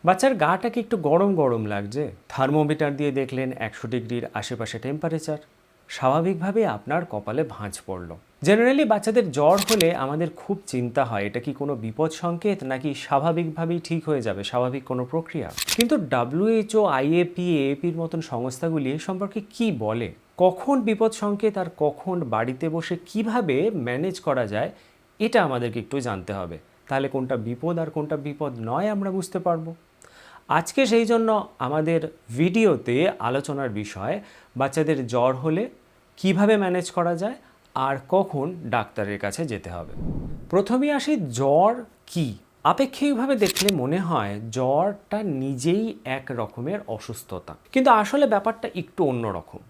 বাচ্চার গাটাকে একটু গরম গরম লাগছে, থার্মোমিটার দিয়ে দেখলেন 100 ডিগ্রির আশেপাশে টেম্পারেচার, স্বাভাবিকভাবে আপনার কপালে ভাঁজ পড়ল। জেনারেলি বাচ্চাদের জ্বর হলে আমাদের খুব চিন্তা হয় এটা কি কোনো বিপদ সংকেত নাকি স্বাভাবিকভাবেই ঠিক হয়ে যাবে, স্বাভাবিক কোনো প্রক্রিয়া। কিন্তু WHO, IAP, AAPর মতন সংস্থাগুলি এ সম্পর্কে কি বলে, কখন বিপদ সংকেত আর কখন বাড়িতে বসে কিভাবে ম্যানেজ করা যায়, এটা আমাদেরকে একটু জানতে হবে। তাহলে কোনটা বিপদ আর কোনটা বিপদ নয় আমরা বুঝতে পারবো। আজকে সেই জন্য আমাদের ভিডিওতে আলোচনার বিষয় বাচ্চাদের জ্বর হলে কিভাবে ম্যানেজ করা যায় আর কখন ডাক্তারের কাছে যেতে হবে। প্রথমে আসি জ্বর কি। আপেক্ষিকভাবে দেখলে মনে হয় জ্বরটা নিজেই এক রকমের অসুস্থতা, কিন্তু আসলে ব্যাপারটা একটু অন্যরকম।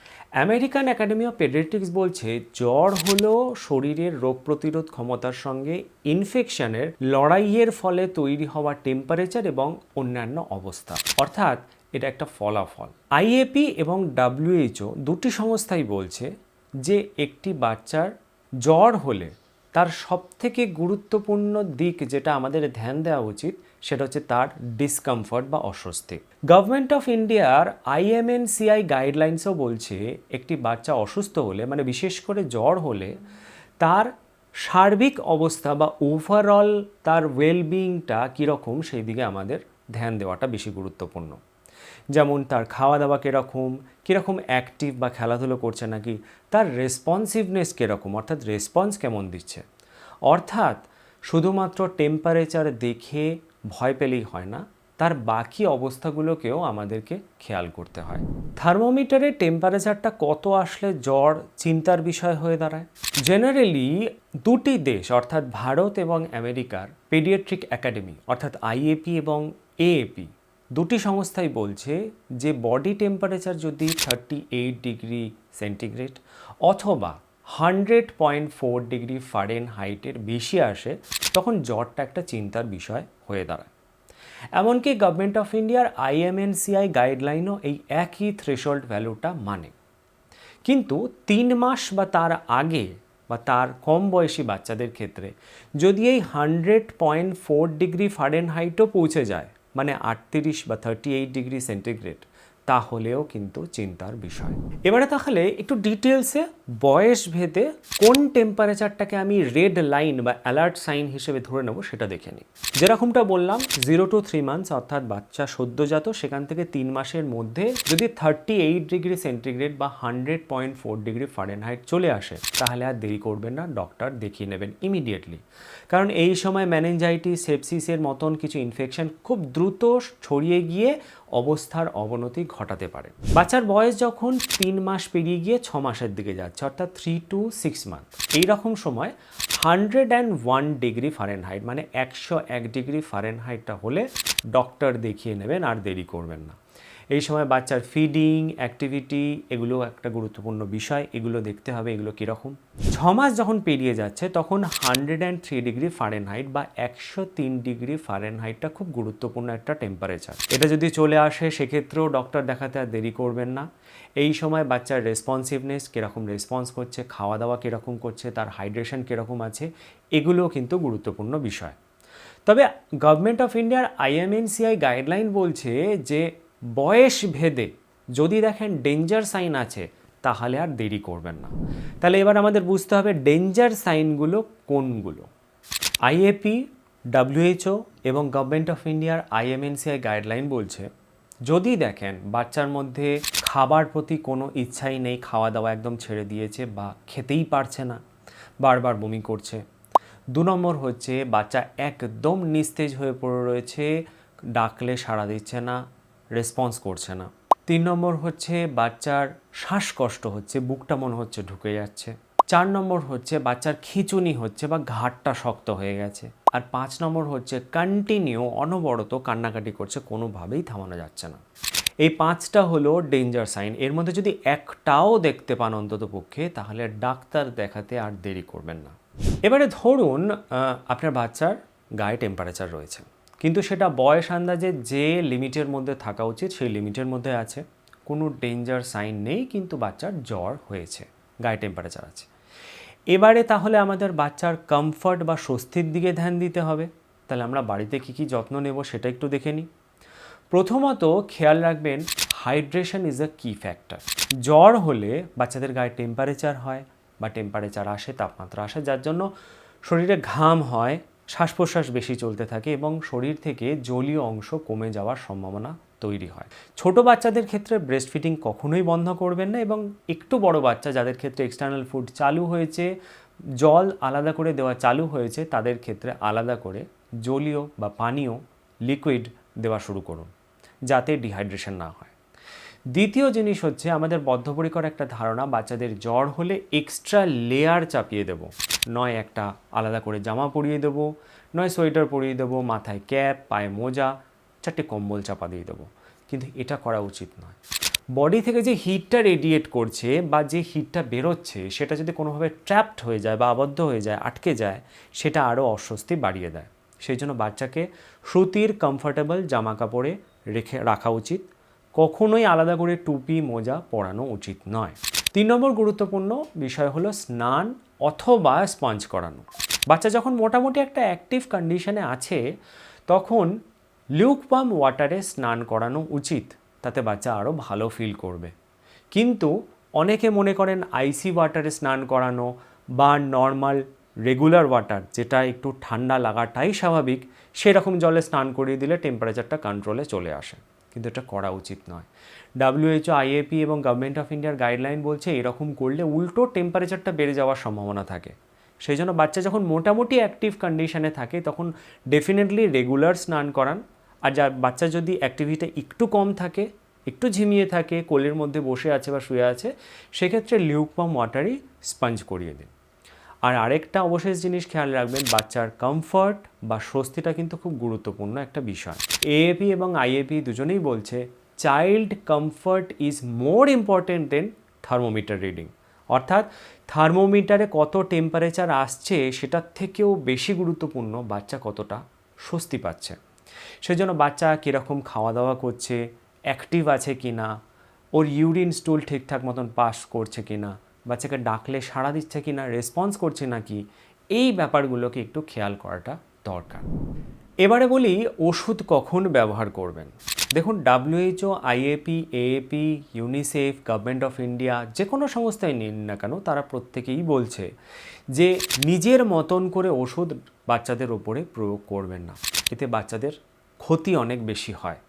আমেরিকান একাডেমি অফ পেডিয়াট্রিক্স বলছে জ্বর হলো শরীরের রোগ প্রতিরোধ ক্ষমতার সঙ্গে ইনফেকশনের লড়াইয়ের ফলে তৈরি হওয়া টেম্পারেচার এবং অন্যান্য অবস্থা, অর্থাৎ এটা একটা ফলাফল। আইএপি এবং WHO দুটি সংস্থাই বলছে যে একটি বাচ্চার জ্বর হলে তার সবথেকে গুরুত্বপূর্ণ দিক যেটা আমাদের ধ্যান দেওয়া উচিত সেটা হচ্ছে তার ডিসকমফর্ট বা অস্বস্তি। গভর্নমেন্ট অফ ইন্ডিয়ার IMNCI গাইডলাইন্সও বলছে একটি বাচ্চা অসুস্থ হলে, মানে বিশেষ করে জ্বর হলে, তার সার্বিক অবস্থা বা ওভারঅল তার ওয়েলবিংটা কীরকম সেই দিকে আমাদের ধ্যান দেওয়াটা বেশি গুরুত্বপূর্ণ। যেমন তার খাওয়া দাওয়া কীরকম, কীরকম অ্যাক্টিভ বা খেলাধুলো করছে নাকি, তার রেসপন্সিভনেস কীরকম, অর্থাৎ রেসপন্স কেমন দিচ্ছে। অর্থাৎ শুধুমাত্র টেম্পারেচার দেখে ভয় পেলেই হয় না, তার বাকি অবস্থাগুলোকেও আমাদেরকে খেয়াল করতে হয়। থার্মোমিটারে টেম্পারেচারটা কত আসলে জ্বর চিন্তার বিষয় হয়ে দাঁড়ায়। জেনারেলি দুটি দেশ অর্থাৎ ভারত এবং আমেরিকার পেডিয়াট্রিক একাডেমি অর্থাৎ IAP এবং AAP দুটি সংস্থাই বলছে যে বডি টেম্পারেচার যদি 38 ডিগ্রি সেন্টিগ্রেড অথবা 100.4 ডিগ্রি ফারেনহাইটের বেশি আসে তখন জ্বরটা একটা চিন্তার বিষয় হয়ে দাঁড়ায়। এমনকি গভর্নমেন্ট অফ ইন্ডিয়ার IMNCI গাইডলাইনও এই একই থ্রেশহোল্ড ভ্যালুটা মানে। কিন্তু 3 মাস বা তার আগে বা তার কম বয়সী বাচ্চাদের ক্ষেত্রে যদি এই 100.4 ডিগ্রি ফারেনহাইটও পৌঁছে যায়, মানে 38 বা 38 ডিগ্রি সেন্টিগ্রেড, তাহলেও কিন্তু চিন্তার বিষয়। এবারে তাহলে একটু ডিটেলসে বয়স ভেদে কোন টেম্পারেচারটাকে আমি রেড লাইন বা অ্যালার্ট সাইন হিসেবে ধরে নেব সেটা দেখে নিই। যেরকমটা বললাম 0 to 3 months অর্থাৎ বাচ্চা সদ্যজাত, সেখান থেকে 3 মাসের মধ্যে যদি 38 ডিগ্রি সেন্টিগ্রেড বা 100.4 ডিগ্রি ফারেনহাইট চলে আসে তাহলে আর দেরি করবেন না, ডক্টর দেখিয়ে নেবেন ইমিডিয়েটলি। কারণ এই সময় মেনিনজাইটিস, সেপসিসের মতন কিছু ইনফেকশন খুব দ্রুত ছড়িয়ে গিয়ে অবস্থার অবনতি ঘটাতে পারে। বাচ্চার বয়স যখন 3 মাস পেরিয়ে গিয়ে 6 মাসের দিকে যাচ্ছে অর্থাৎ 3 to 6 months, এইরকম সময় 101 ডিগ্রি ফারেনহাইট মানে 101 ডিগ্রি ফারেনহাইটটা হলে ডক্টর দেখিয়ে নেবেন, আর দেরি করবেন না। এই সময় বাচ্চার ফিডিং, অ্যাক্টিভিটি এগুলো একটা গুরুত্বপূর্ণ বিষয়, এগুলো দেখতে হবে এগুলো কীরকম। 6 মাস যখন পেরিয়ে যাচ্ছে তখন 103 ডিগ্রি ফারেনহাইট বা 103 ডিগ্রি ফারেনহাইটটা খুব গুরুত্বপূর্ণ একটা টেম্পারেচার। এটা যদি চলে আসে সেক্ষেত্রেও ডক্টর দেখাতে আর দেরি করবেন না। এই সময় বাচ্চার রেসপন্সিভনেস কীরকম রেসপন্স করছে, খাওয়া দাওয়া কীরকম করছে, তার হাইড্রেশন কীরকম আছে, এগুলোও কিন্তু গুরুত্বপূর্ণ বিষয়। তবে গভর্নমেন্ট অফ ইন্ডিয়ার IMNCI গাইডলাইন বলছে যে বয়স ভেদে যদি দেখেন ডেঞ্জার সাইন আছে তাহলে আর দেরি করবেন না। তাহলে এবার আমাদের বুঝতে হবে ডেঞ্জার সাইনগুলো কোনগুলো। IAP, WHO এবং গভর্নমেন্ট অফ ইন্ডিয়ার IMNCI গাইডলাইন বলছে যদি দেখেন বাচ্চার মধ্যে খাবার প্রতি কোনো ইচ্ছাই নেই, খাওয়া দাওয়া একদম ছেড়ে দিয়েছে বা খেতেই পারছে না, বারবার বমি করছে। 2 নম্বর হচ্ছে বাচ্চা একদম নিস্তেজ হয়ে পড়ে রয়েছে, ডাকলে সাড়া দিচ্ছে না, রেসপন্স করছে না। 3 নম্বর হচ্ছে বাচ্চার শ্বাসকষ্ট হচ্ছে, বুকটা মনে হচ্ছে ঢুকে যাচ্ছে। 4 নম্বর হচ্ছে বাচ্চার খিঁচুনি হচ্ছে বা ঘাড়টা শক্ত হয়ে গেছে। আর 5 নম্বর হচ্ছে কন্টিনিউ অনবরত কান্নাকাটি করছে, কোনোভাবেই থামানো যাচ্ছে না। এই 5টা হলো ডেঞ্জার সাইন। এর মধ্যে যদি একটাও দেখতে পান অন্তত পক্ষে তাহলে ডাক্তার দেখাতে আর দেরি করবেন না। এবারে ধরুন আপনার বাচ্চার গায়ে টেম্পারেচার রয়েছে, কিন্তু সেটা বয়স আন্দাজে যে লিমিটের মধ্যে থাকা উচিত সেই লিমিটের মধ্যে আছে, কোনো ডেঞ্জার সাইন নেই, কিন্তু বাচ্চার জ্বর হয়েছে, গায়ে টেম্পারেচার আছে। এবারে তাহলে আমাদের বাচ্চার কমফর্ট বা স্বস্তির দিকে ধ্যান দিতে হবে। তাহলে আমরা বাড়িতে কী কী যত্ন নেব সেটা একটু দেখে নিই। প্রথমত খেয়াল রাখবেন হাইড্রেশন ইজ আ কি ফ্যাক্টর। জ্বর হলে বাচ্চাদের গায়ে টেম্পারেচার হয় বা টেম্পারেচার আসে, তাপমাত্রা আসে, যার জন্য শরীরে ঘাম হয়, শ্বাস প্রশ্বাস বেশি চলতে থাকে এবং শরীর থেকে জলীয় অংশ কমে যাওয়ার সম্ভাবনা তৈরি হয়। ছোট বাচ্চাদের ক্ষেত্রে ব্রেস্ট ফিডিং কখনোই বন্ধ করবেন না এবং একটু বড় বাচ্চা যাদের ক্ষেত্রে এক্সটার্নাল ফুড চালু হয়েছে, জল আলাদা করে দেওয়া চালু হয়েছে, তাদের ক্ষেত্রে আলাদা করে জলীয় বা পানীয় লিকুইড দেওয়া শুরু করুন যাতে ডিহাইড্রেশন না হয়। দ্বিতীয় জিনিস হচ্ছে আমাদের বদ্ধপরিকর একটা ধারণা, বাচ্চাদের জ্বর হলে এক্সট্রা লেয়ার চাপিয়ে দেব, নয় একটা আলাদা করে জামা পরিয়ে দেবো, নয় সোয়েটার পরিয়ে দেবো, মাথায় ক্যাপ, পায়ে মোজা, 4টে কম্বল চাপা দিয়ে দেবো, কিন্তু এটা করা উচিত নয়। বডি থেকে যে হিটটা রেডিয়েট করছে বা যে হিটটা বেরোচ্ছে সেটা যদি কোনোভাবে ট্র্যাপড হয়ে যায় বা আবদ্ধ হয়ে যায়, আটকে যায়, সেটা আরও অস্বস্তি বাড়িয়ে দেয়। সেই জন্য বাচ্চাকে সুতির কমফর্টেবল জামা কাপড়ে রাখা উচিত, কখনোই আলাদা করে টুপি মোজা পরানো উচিত নয়। 3 নম্বর গুরুত্বপূর্ণ বিষয় হলো স্নান অথবা স্পঞ্জ করানো। বাচ্চা যখন মোটামুটি একটা অ্যাক্টিভ কন্ডিশনে আছে তখন লিউকওয়ার্ম ওয়াটারে স্নান করানো উচিত, তাতে বাচ্চা আরও ভালো ফিল করবে। কিন্তু অনেকে মনে করেন আইসি ওয়াটারে স্নান করানো বা নর্মাল রেগুলার ওয়াটার, যেটা একটু ঠান্ডা লাগাটাই স্বাভাবিক, সেরকম জলে স্নান করিয়ে দিলে টেম্পারেচারটা কন্ট্রোলে চলে আসে, কিন্তু এটা করা উচিত নয়। WHO, IAP এবং গভর্নমেন্ট অফ ইন্ডিয়ার গাইডলাইন বলছে এরকম করলে উল্টো টেম্পারেচারটা বেড়ে যাওয়ার সম্ভাবনা থাকে। সেই জন্য বাচ্চা যখন মোটামুটি অ্যাক্টিভ কন্ডিশনে থাকে তখন ডেফিনেটলি রেগুলার স্নান করান। আর বাচ্চা যদি অ্যাক্টিভিটি একটু কম থাকে, একটু ঝিমিয়ে থাকে, কোলের মধ্যে বসে আছে বা শুয়ে আছে, সেক্ষেত্রে লিউকওয়ার্ম ওয়াটারই স্পঞ্জ করিয়ে দিন। আর আরেকটা অবশেষ জিনিস খেয়াল রাখবেন, বাচ্চার কমফর্ট বা স্বস্তিটা কিন্তু খুব গুরুত্বপূর্ণ একটা বিষয়। AAP এবং IAP দুজনেই বলছে child comfort is more important than thermometer reading, অর্থাৎ থার্মোমিটারে কত টেম্পারেচার আসছে সেটার থেকেও বেশি গুরুত্বপূর্ণ বাচ্চা কতটা স্বস্তি পাচ্ছে। সেজন্য বাচ্চা কীরকম খাওয়া দাওয়া করছে, অ্যাক্টিভ আছে কি না, ওর ইউরিন স্টুল ঠিকঠাক মতন পাস করছে কি না, বাচ্চাকে ডাকলে সাড়া দিচ্ছে কি না, রেসপন্স করছে নাকি, এই ব্যাপারগুলোকে একটু খেয়াল করাটা দরকার। এবারে বলি ওষুধ কখন ব্যবহার করবেন। দেখুন, WHO, IAP, AAP, UNICEF, government of India, যে কোনো সংস্থায় নিন না কেন, তারা প্রত্যেকেই বলছে যে নিজের মতন করে ওষুধ বাচ্চাদের ওপরে প্রয়োগ করবেন না, এতে বাচ্চাদের ক্ষতি অনেক বেশি হয়।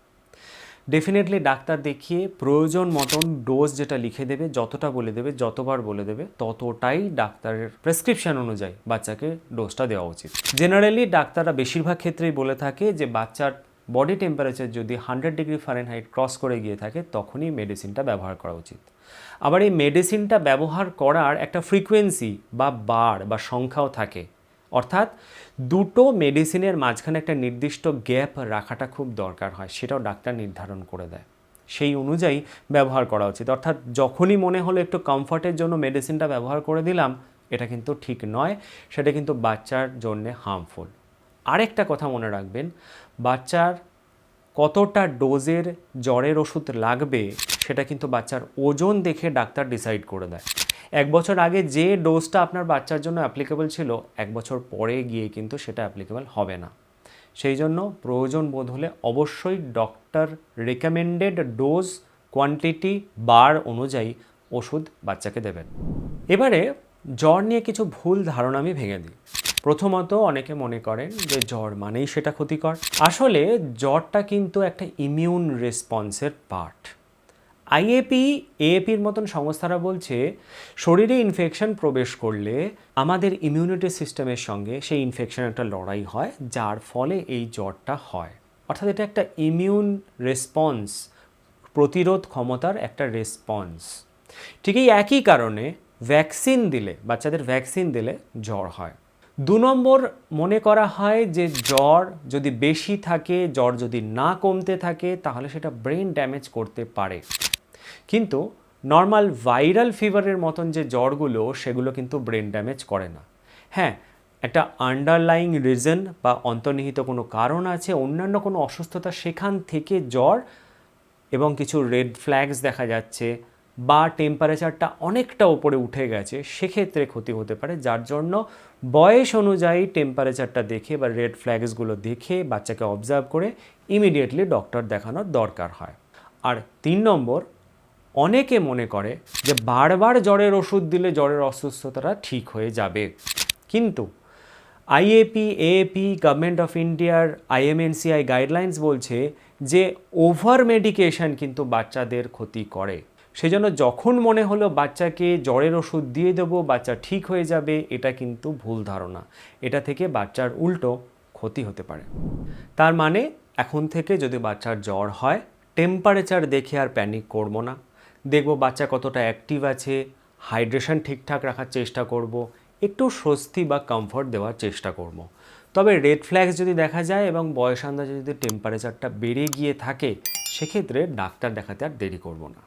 ডেফিনেটলি ডাক্তার দেখিয়ে প্রয়োজন মতন ডোজ যেটা লিখে দেবে, যতটা বলে দেবে, যতবার বলে দেবে, ততটাই ডাক্তারের প্রেসক্রিপশন অনুযায়ী বাচ্চাকে ডোজটা দেওয়া উচিত। জেনারেলি ডাক্তাররা বেশিরভাগ ক্ষেত্রেই বলে থাকে যে বাচ্চার বডি টেম্পারেচার যদি 100 ডিগ্রি ফারেনহাইট ক্রস করে গিয়ে থাকে তখনই মেডিসিনটা ব্যবহার করা উচিত। আবার এই মেডিসিনটা ব্যবহার করার একটা ফ্রিকোয়েন্সি বা বার বা সংখ্যাও থাকে, অর্থাৎ দুটো মেডিসিনের মাঝখানে একটা নির্দিষ্ট গ্যাপ রাখাটা খুব দরকার হয়, সেটাও ডাক্তার নির্ধারণ করে দেয়, সেই অনুযায়ী ব্যবহার করা উচিত। অর্থাৎ যখনই মনে হলো একটু কমফর্টের জন্য মেডিসিনটা ব্যবহার করে দিলাম, এটা কিন্তু ঠিক নয়, সেটা কিন্তু বাচ্চার জন্যে হার্মফুল। আরেকটা কথা মনে রাখবেন, বাচ্চার কতটা ডোজের জ্বরের ওষুধ লাগবে সেটা কিন্তু বাচ্চার ওজন দেখে ডাক্তার ডিসাইড করে দেয়। 1 বছর আগে যে ডোজটা আপনার বাচ্চার জন্য অ্যাপ্লিকেবল ছিল, 1 বছর পরে গিয়ে কিন্তু সেটা অ্যাপ্লিকেবল হবে না। সেই জন্য প্রয়োজন বোধ হলে অবশ্যই ডক্টর রেকমেন্ডেড ডোজ, কোয়ান্টিটি, বার অনুযায়ী ওষুধ বাচ্চাকে দেবেন। এবারে জ্বর নিয়ে কিছু ভুল ধারণা আমি ভেঙে দিই। প্রথমত, অনেকে মনে করেন যে জ্বর মানেই সেটা ক্ষতিকর। আসলে জ্বরটা কিন্তু একটা ইমিউন রেসপন্সের পার্ট। IAP, AAPর মতন সংস্থারা বলছে শরীরে ইনফেকশন প্রবেশ করলে আমাদের ইমিউনিটি সিস্টেমের সঙ্গে সেই ইনফেকশন একটা লড়াই হয়, যার ফলে এই জ্বরটা হয়। অর্থাৎ এটা একটা ইমিউন রেসপন্স, প্রতিরোধ ক্ষমতার একটা রেসপন্স। ঠিক এই একই কারণে ভ্যাকসিন দিলে, বাচ্চাদের ভ্যাকসিন দিলে জ্বর হয়। 2 নম্বর, মনে করা হয় যে জ্বর যদি বেশি থাকে, জ্বর যদি না কমতে থাকে, তাহলে সেটা ব্রেন ড্যামেজ করতে পারে। কিন্তু নর্মাল ভাইরাল ফিভারের মতন যে জ্বরগুলো, সেগুলো কিন্তু ব্রেন ড্যামেজ করে না। হ্যাঁ, একটা আন্ডারলাইং রিজন বা অন্তর্নিহিত কোনো কারণ আছে, অন্যান্য কোনো অসুস্থতা, সেখান থেকে জ্বর এবং কিছু রেড ফ্ল্যাগস দেখা যাচ্ছে বা টেম্পারেচারটা অনেকটা উপরে উঠে গেছে, সেক্ষেত্রে ক্ষতি হতে পারে। যার জন্য বয়স অনুযায়ী টেম্পারেচারটা দেখে বা রেড ফ্ল্যাগসগুলো দেখে বাচ্চাকে অবজার্ভ করে ইমিডিয়েটলি ডক্টর দেখানোর দরকার হয়। আর 3 নম্বর, অনেকে মনে করে যে বারবার জ্বরের ওষুধ দিলে জ্বরের অসুস্থতাটা ঠিক হয়ে যাবে, কিন্তু আইএপি, এএপি, গভর্নমেন্ট অফ ইন্ডিয়ার আইএমএনসিআই গাইডলাইন্স বলছে যে ওভার মেডিকেশন কিন্তু বাচ্চাদের ক্ষতি করে। সেজন্য যখন মনে হলো বাচ্চাকে জ্বরের ওষুধ দিয়ে দেবো, বাচ্চা ঠিক হয়ে যাবে, এটা কিন্তু ভুল ধারণা। এটা থেকে বাচ্চার উল্টো ক্ষতি হতে পারে। তার মানে এখন থেকে যদি বাচ্চার জ্বর হয়, টেম্পারেচার দেখে আর প্যানিক করব না। দেখব বাচ্চা কতটা অ্যাক্টিভ আছে, হাইড্রেশন ঠিকঠাক রাখার চেষ্টা করব, একটু স্বস্তি বা কমফর্ট দেওয়ার চেষ্টা করব। তবে রেড ফ্ল্যাগস যদি দেখা যায় এবং বয়স আন্দাজে যদি টেম্পারেচারটা বেড়ে গিয়ে থাকে, সেক্ষেত্রে ডাক্তার দেখাতে আর দেরি করব না।